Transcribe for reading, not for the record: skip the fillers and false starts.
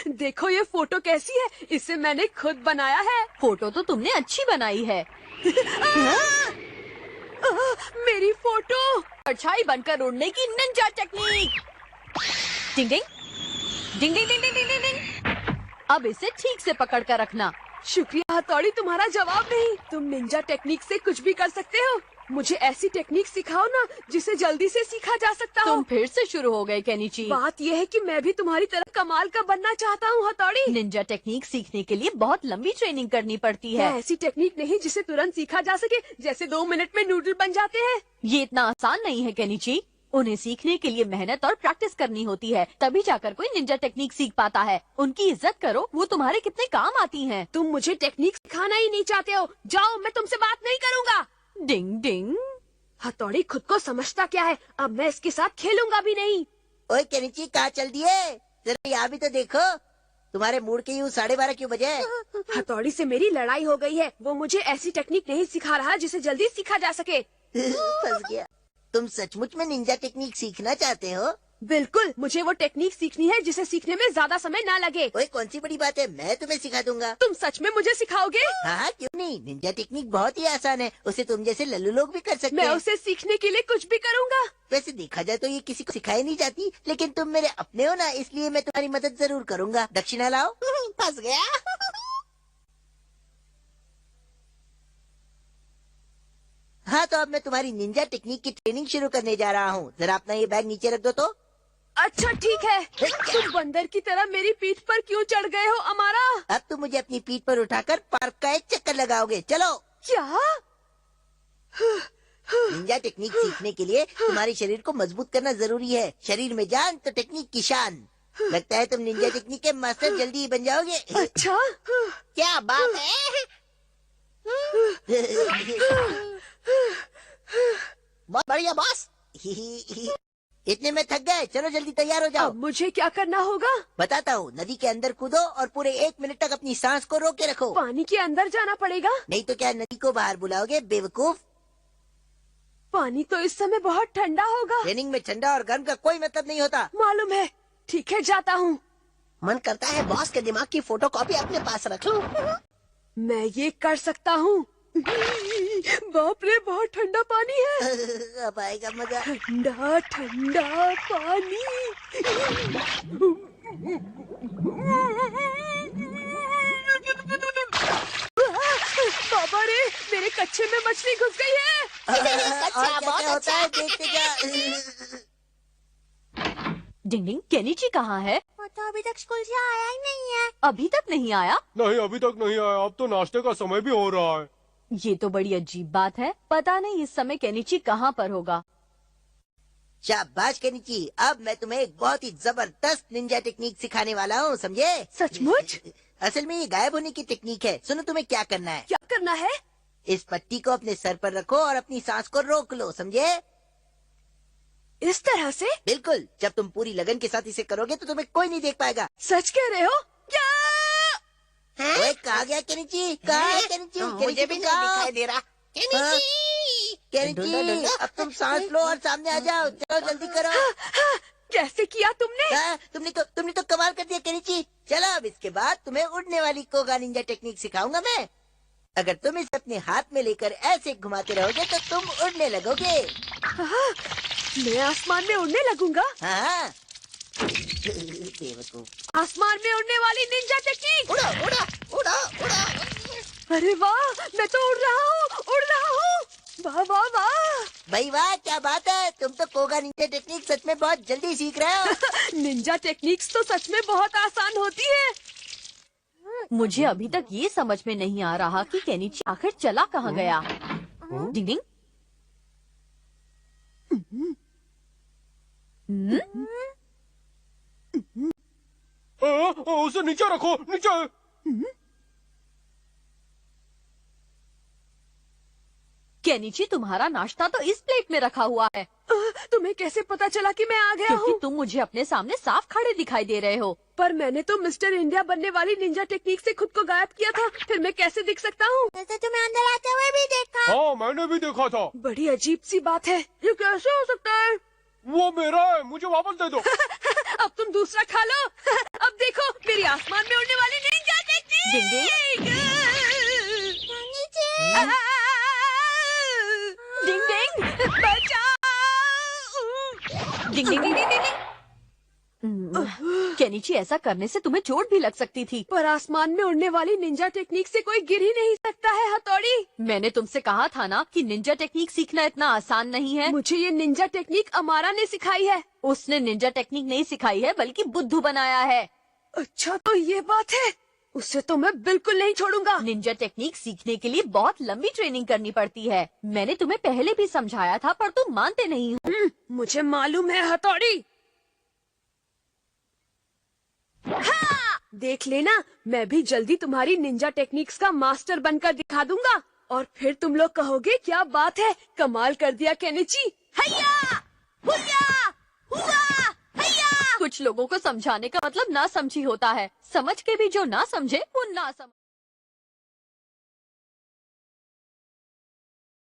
देखो ये फोटो कैसी है, इसे मैंने खुद बनाया है। फोटो तो तुमने अच्छी बनाई है। मेरी फोटो। परछाई बनकर उड़ने की निंजा टेक्निक। डिंग डिंग डिंग डिंग डिंग डिंग डिंग डिंग। अब इसे ठीक से पकड़ कर रखना। शुक्रिया हथौड़ी, तुम्हारा जवाब नहीं। तुम निंजा टेक्निक से कुछ भी कर सकते हो। मुझे ऐसी टेक्निक सिखाओ ना जिसे जल्दी से सीखा जा सकता हो। तुम फिर से शुरू हो गए केनिची। बात यह है कि मैं भी तुम्हारी तरह कमाल का बनना चाहता हूँ हथौड़ी। निंजा टेक्निक सीखने के लिए बहुत लंबी ट्रेनिंग करनी पड़ती है। ऐसी टेक्निक नहीं जिसे तुरंत सीखा जा सके, जैसे 2 मिनट में नूडल बन जाते हैं। ये इतना आसान नहीं है केनिची। उन्हें सीखने के लिए मेहनत और प्रैक्टिस करनी होती है, तभी जाकर कोई निंजा टेक्निक सीख पाता है। उनकी इज्जत करो, वो तुम्हारे कितने काम आती हैं। तुम मुझे टेक्निक सिखाना ही नहीं चाहते हो। जाओ, मैं तुमसे बात नहीं करूँगा। डिंग डिंग। हथौड़ी खुद को समझता क्या है, अब मैं इसके साथ खेलूंगा भी नहीं। ओए केनिची, कहाँ चल दिए? जरा यहाँ भी तो देखो। तुम्हारे मूड के यूँ 12:30 क्यों बजे? हथौड़ी से मेरी लड़ाई हो गई है। वो मुझे ऐसी टेक्निक नहीं सिखा रहा जिसे जल्दी सीखा जा सके। फंस गया। तुम सचमुच में निंजा टेक्निक सीखना चाहते हो? बिल्कुल, मुझे वो टेक्निक सीखनी है जिसे सीखने में ज्यादा समय ना लगे। ओए कौन सी बड़ी बात है, मैं तुम्हें सिखा दूंगा। तुम सच में मुझे सिखाओगे? हाँ, क्यों नहीं। निंजा टेक्निक बहुत ही आसान है, उसे तुम जैसे लल्लू लोग भी कर सकते मैं हैं। उसे सीखने के लिए कुछ भी करूँगा। वैसे देखा जाए तो ये किसी को सिखाई नहीं जाती, लेकिन तुम मेरे अपने हो ना, इसलिए मैं तुम्हारी मदद जरूर करूंगा। दक्षिणा लाओ। फंस गया। हाँ, तो अब मैं तुम्हारी निंजा टेक्निक की ट्रेनिंग शुरू करने जा रहा हूँ। जरा अपना ये बैग नीचे रख दो तो। अच्छा ठीक है। तुम बंदर की तरह मेरी पीठ पर क्यों चढ़ गए हो अमारा? अब तुम मुझे अपनी पीठ पर उठाकर पार्क का एक चक्कर लगाओगे। चलो। क्या? निंजा टेक्निक सीखने के लिए तुम्हारे शरीर को मजबूत करना जरूरी है। शरीर में जान तो टेक्निक की शान। लगता है तुम निंजा टेक्निक के मास्टर जल्दी ही बन जाओगे। अच्छा। क्या बात है? बहुत बढ़िया बॉस। इतने में थक गए, चलो जल्दी तैयार हो जाओ। अब मुझे क्या करना होगा? बताता हूँ। नदी के अंदर कूदो और पूरे 1 मिनट तक अपनी सांस को रोक के रखो। पानी के अंदर जाना पड़ेगा? नहीं तो क्या नदी को बाहर बुलाओगे बेवकूफ? पानी तो इस समय बहुत ठंडा होगा। ट्रेनिंग में ठंडा और गर्म का कोई मतलब नहीं होता। मालूम है। ठीक है, जाता हूँ। मन करता है बॉस के दिमाग की फोटोकॉपी अपने पास रख लूं। मैं ये कर सकता हूँ। बाप रे, बहुत ठंडा पानी है। अब आएगा मजा। ठंडा ठंडा पानी। बाबा रे, मेरे कच्चे में मछली घुस गई है। और क्या होता है देखते क्या। डिंग डिंग। केनिची कहाँ है? वो तो अभी तक स्कूल से आया ही नहीं है। अभी तक नहीं आया? नहीं, अभी तक नहीं आया। अब तो नाश्ते का समय भी हो रहा है। ये तो बड़ी अजीब बात है। पता नहीं इस समय केनिची कहाँ पर होगा। शाबाश केनिची, अब मैं तुम्हें एक बहुत ही जबरदस्त निंजा टेक्निक सिखाने वाला हूँ, समझे? सचमुच? असल में ये गायब होने की टेक्निक है। सुनो, तुम्हें क्या करना है। क्या करना है? इस पट्टी को अपने सर पर रखो और अपनी सांस को रोक लो, समझे? इस तरह से? बिल्कुल। जब तुम पूरी लगन के साथ इसे करोगे तो तुम्हें कोई नहीं देख पाएगा। सच कह रहे हो क्या? ओए, कहाँ गया केनिची? कहाँ है केनिची? मुझे भी नहीं दिखाई दे रहा। केनिची, अब तुम सांस लो और सामने आ जाओ। चलो जल्दी करो। कैसे किया तुमने? तुमने तो कमाल कर दिया केनिची। चलो, अब इसके बाद तुम्हें उड़ने वाली कोगा निंजा टेक्निक सिखाऊंगा मैं। अगर तुम इसे अपने हाथ में लेकर ऐसे घुमाते रहोगे तो तुम उड़ने लगोगे। मैं आसमान में उड़ने लगूंगा। हाँ। बेवकूफ। आसमान में उड़ने वाली निंजा टेक्निक। उड़ो उड़ो उड़ो उड़ो। अरे वाह, मैं तो उड़ रहा हूँ, उड़ रहा हूँ। वाह वाह वाह। भाई वाह, क्या बात है। तुम तो कोगा निंजा टेक्निक सच में बहुत जल्दी सीख रहे हो। निंजा टेक्निक्स तो सच में बहुत आसान होती है। मुझे अभी तक ये समझ में नहीं आ रहा कि केनिची आखिर चला कहाँ गया। डिंग डिंग। उसे नीचे रखो, नीचे। केनिची, तुम्हारा नाश्ता तो इस प्लेट में रखा हुआ है। तुम्हें कैसे पता चला कि मैं आ गया क्योंकि हूँ? तुम मुझे अपने सामने साफ खड़े दिखाई दे रहे हो। पर मैंने तो मिस्टर इंडिया बनने वाली निंजा टेक्निक से खुद को गायब किया था, फिर मैं कैसे दिख सकता हूँ? वैसे तुम्हें अंदर आते हुए भी देखा। हाँ, मैंने भी देखा था। बड़ी अजीब सी बात है, ये कैसे हो सकता है? वो मेरा है, मुझे वापस दे दो। अब तुम दूसरा खा लो। अब देखो मेरी आसमान में उड़ने वाली निंजा टेक्निक। डिंग डिंग बचाओ। डिंग डिंग डिंग डिंग डिंग। केनिची, ऐसा करने से तुम्हें चोट भी लग सकती थी। पर आसमान में उड़ने वाली निंजा टेक्निक से कोई गिर ही नहीं सकता है हथौड़ी। मैंने तुमसे कहा था ना कि निंजा टेक्निक सीखना इतना आसान नहीं है। मुझे ये निंजा टेक्निक अमारा ने सिखाई है। उसने निंजा टेक्निक नहीं सिखाई है बल्कि बुद्धू बनाया है। अच्छा तो ये बात है। उसे तो मैं बिल्कुल नहीं छोड़ूंगा। निंजा टेक्निक सीखने के लिए बहुत लंबी ट्रेनिंग करनी पड़ती है। मैंने तुम्हें पहले भी समझाया था पर तुम मानते नहीं हो। मुझे मालूम है हथौड़ी। हाँ! देख लेना, मैं भी जल्दी तुम्हारी निंजा टेक्निक्स का मास्टर बनकर दिखा दूंगा और फिर तुम लोग कहोगे क्या बात है, कमाल कर दिया केनिची। हैया! हुया! हुआ! हैया! कुछ लोगों को समझाने का मतलब ना समझी होता है। समझ के भी जो ना समझे वो ना समझ